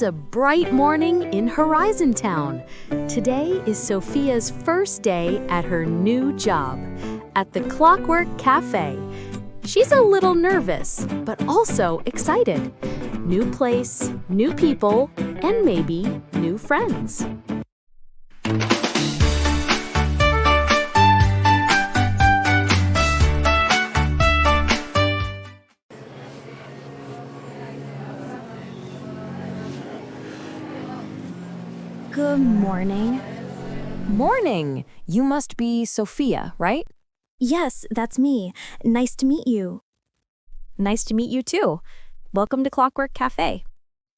It's a bright morning in Horizon Town. Today is Sofia's first day at her new job, at the Clockwork Café. She's a little nervous, but also excited. New place, new people, and maybe new friends. Good morning. Morning! You must be Sofia, right? Yes, that's me. Nice to meet you. Nice to meet you too. Welcome to Clockwork Café.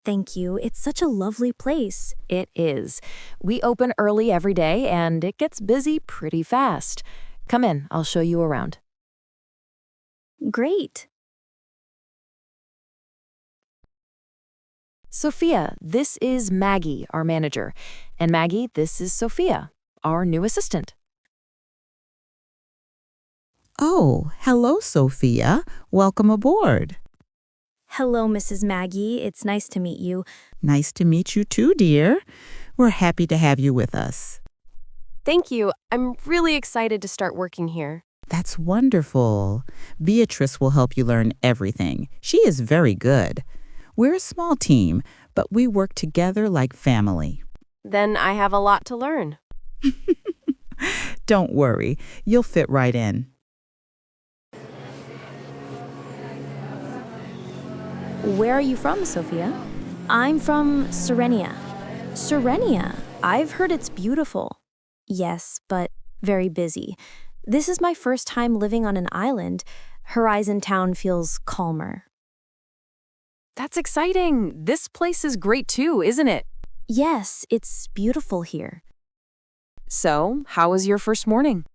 Thank you. It's such a lovely place. It is. We open early every day and it gets busy pretty fast. Come in, I'll show you around. Great. Sofia, this is Maggie, our manager. And Maggie, this is Sofia, our new assistant. Oh, hello, Sofia. Welcome aboard. Hello, Mrs. Maggie. It's nice to meet you. Nice to meet you too, dear. We're happy to have you with us. Thank you. I'm really excited to start working here. That's wonderful. Beatrice will help you learn everything. She is very good. We're a small team, but we work together like family. Then I have a lot to learn. Don't worry, you'll fit right in. Where are you from, Sofia? I'm from Serenia. Serenia? I've heard it's beautiful. Yes, but very busy. This is my first time living on an island. Horizon Town feels calmer. That's exciting. This place is great too, isn't it? Yes, it's beautiful here. So, how was your first morning?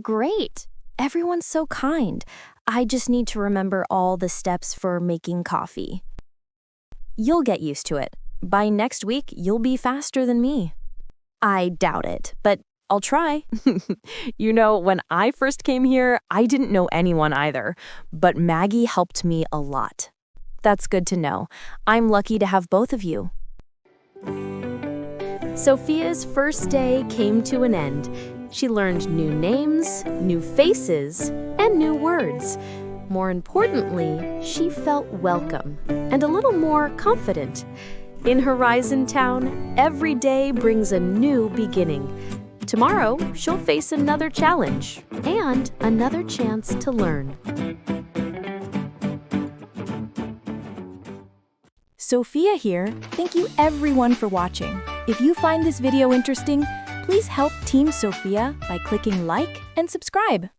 Great. Everyone's so kind. I just need to remember all the steps for making coffee. You'll get used to it. By next week, you'll be faster than me. I doubt it, but I'll try. You know, when I first came here, I didn't know anyone either, but Maggie helped me a lot. That's good to know. I'm lucky to have both of you. Sofia's first day came to an end. She learned new names, new faces, and new words. More importantly, she felt welcome and a little more confident. In Horizon Town, every day brings a new beginning. Tomorrow, she'll face another challenge and another chance to learn. Sofia here. Thank you everyone for watching. If you find this video interesting, please help Team Sofia by clicking like and subscribe.